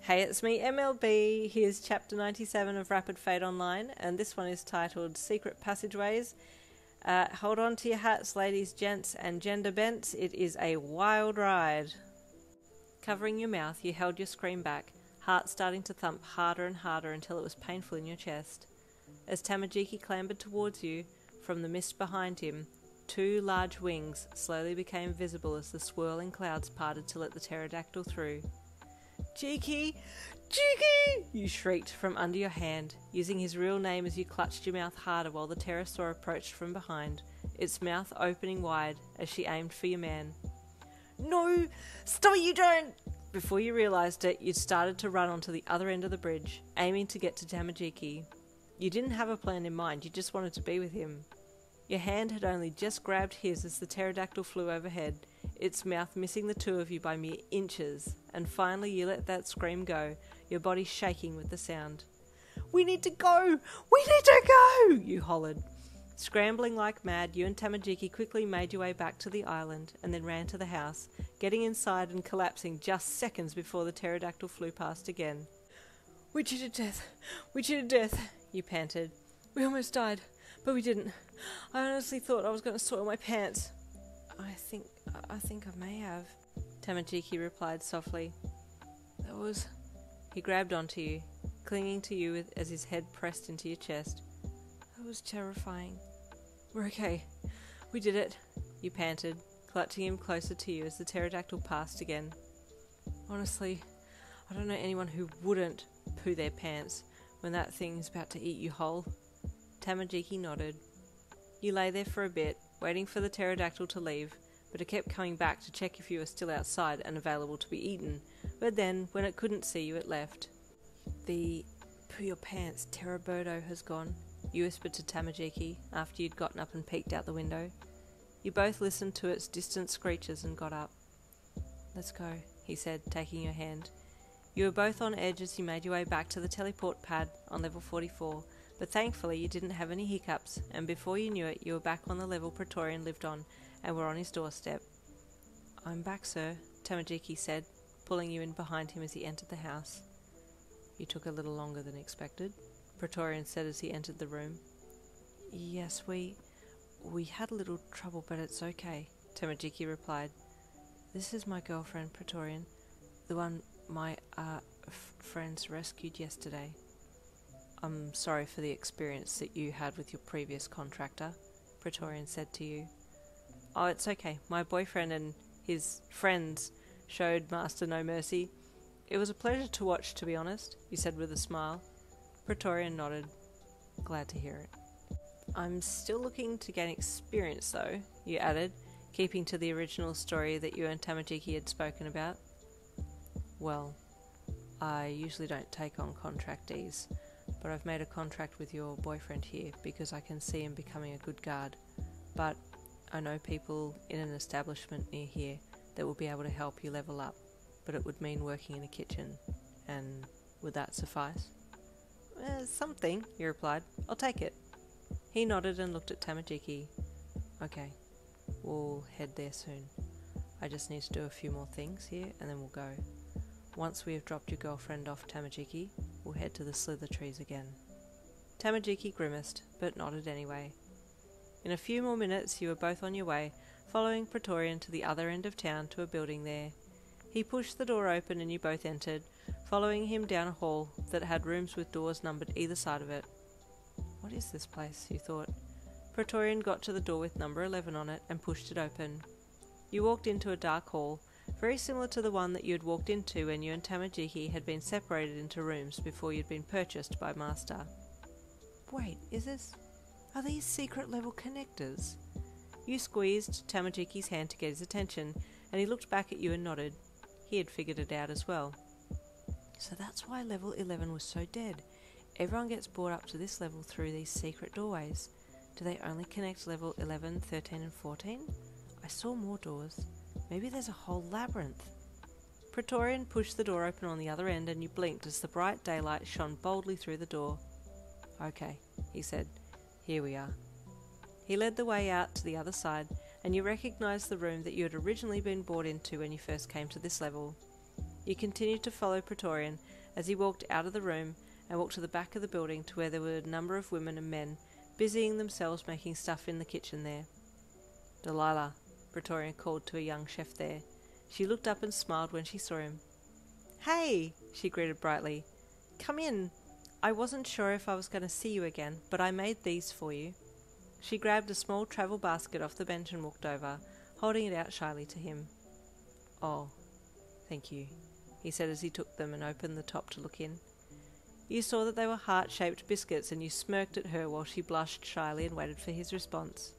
Hey, it's me, MLB. Here's chapter 97 of Rapid Fate Online, and this one is titled Secret Passageways. Hold on to your hats, ladies, gents, and gender bents. It is a wild ride. Covering your mouth, you held your scream back, heart starting to thump harder and harder until it was painful in your chest. As Tamajiki clambered towards you, from the mist behind him, two large wings slowly became visible as the swirling clouds parted to let the pterodactyl through. "Jiki! Jiki!" you shrieked from under your hand, using his real name as you clutched your mouth harder while the pterosaur approached from behind, its mouth opening wide as she aimed for your man. "No! Stop it, you don't!" Before you realised it, you'd started to run onto the other end of the bridge, aiming to get to Tamajiki. You didn't have a plan in mind, you just wanted to be with him. Your hand had only just grabbed his as the pterodactyl flew overhead, its mouth missing the two of you by mere inches, and finally you let that scream go, your body shaking with the sound. "We need to go! We need to go!" you hollered. Scrambling like mad, you and Tamajiki quickly made your way back to the island and then ran to the house, getting inside and collapsing just seconds before the pterodactyl flew past again. "We cheated death! We cheated death!" you panted. "We almost died, but we didn't. I honestly thought I was going to soil my pants." I think I may have," Tamajiki replied softly. "That was..." He grabbed onto you, clinging to you as his head pressed into your chest. "That was terrifying." "We're okay. We did it," you panted, clutching him closer to you as the pterodactyl passed again. "Honestly, I don't know anyone who wouldn't poo their pants when that thing is about to eat you whole." Tamajiki nodded. You lay there for a bit, waiting for the pterodactyl to leave, but it kept coming back to check if you were still outside and available to be eaten, but then, when it couldn't see you, it left. "The poo your pants Terrabodo has gone," you whispered to Tamajiki after you'd gotten up and peeked out the window. You both listened to its distant screeches and got up. "Let's go," he said, taking your hand. You were both on edge as you made your way back to the teleport pad on level 44, but thankfully you didn't have any hiccups, and before you knew it you were back on the level Praetorian lived on, and were on his doorstep. "I'm back, sir," Tamajiki said, pulling you in behind him as he entered the house. "You took a little longer than expected," Praetorian said as he entered the room. "Yes, we had a little trouble, but it's okay," Tamajiki replied. "This is my girlfriend, Praetorian, the one my friends rescued yesterday." "I'm sorry for the experience that you had with your previous contractor," Praetorian said to you. "Oh, it's okay. My boyfriend and his friends showed Master no mercy. It was a pleasure to watch, to be honest," you said with a smile. Praetorian nodded. "Glad to hear it." "I'm still looking to gain experience, though," you added, keeping to the original story that you and Tamajiki had spoken about. "Well, I usually don't take on contractees, but I've made a contract with your boyfriend here because I can see him becoming a good guard. But I know people in an establishment near here that will be able to help you level up, but it would mean working in a kitchen, and would that suffice?" Something," you replied. "I'll take it." He nodded and looked at Tamajiki. "Okay, we'll head there soon. I just need to do a few more things here and then we'll go. Once we have dropped your girlfriend off Tamajiki, we'll head to the slither trees again." Tamajiki grimaced, but nodded anyway. In a few more minutes you were both on your way, following Praetorian to the other end of town to a building there. He pushed the door open and you both entered, following him down a hall that had rooms with doors numbered either side of it. "What is this place?" you thought. Praetorian got to the door with number 11 on it and pushed it open. You walked into a dark hall, very similar to the one that you had walked into when you and Tamajiki had been separated into rooms before you'd been purchased by Master. "Wait, are these secret level connectors?" You squeezed Tamajiki's hand to get his attention, and he looked back at you and nodded. He had figured it out as well. "So that's why level 11 was so dead. Everyone gets brought up to this level through these secret doorways. Do they only connect level 11, 13 and 14? I saw more doors. Maybe there's a whole labyrinth." Praetorian pushed the door open on the other end and you blinked as the bright daylight shone boldly through the door. "Okay," he said. "Here we are." He led the way out to the other side, and you recognised the room that you had originally been brought into when you first came to this level. You continued to follow Praetorian as he walked out of the room and walked to the back of the building to where there were a number of women and men busying themselves making stuff in the kitchen there. Delilah, Praetorian called to a young chef there. She looked up and smiled when she saw him. "Hey," she greeted brightly. "Come in. I wasn't sure if I was going to see you again, but I made these for you." She grabbed a small travel basket off the bench and walked over, holding it out shyly to him. "Oh, thank you," he said as he took them and opened the top to look in. You saw that they were heart-shaped biscuits and you smirked at her while she blushed shyly and waited for his response.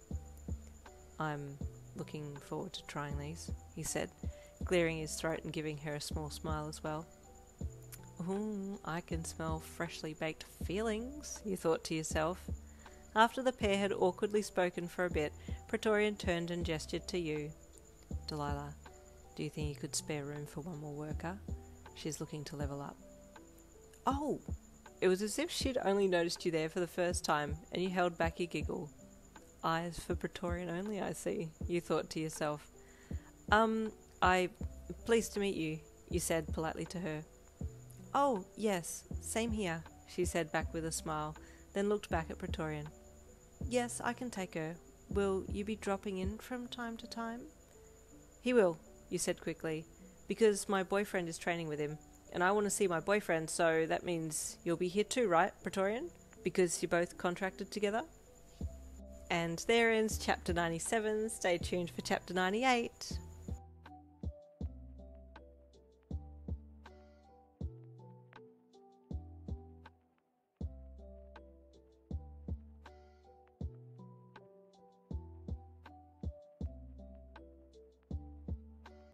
"I'm looking forward to trying these," he said, clearing his throat and giving her a small smile as well. "Ooh, I can smell freshly baked feelings," you thought to yourself. After the pair had awkwardly spoken for a bit, Praetorian turned and gestured to you. "Delilah, do you think you could spare room for one more worker? She's looking to level up." "Oh!" It was as if she'd only noticed you there for the first time, and you held back your giggle. "Eyes for Praetorian only, I see," you thought to yourself. Pleased to meet you," you said politely to her. "Oh, yes, same here," she said back with a smile, then looked back at Praetorian. "Yes, I can take her. Will you be dropping in from time to time?" "He will," you said quickly, "because my boyfriend is training with him, and I want to see my boyfriend, so that means you'll be here too, right, Praetorian? Because you're both contracted together?" And there ends Chapter 97. Stay tuned for Chapter 98.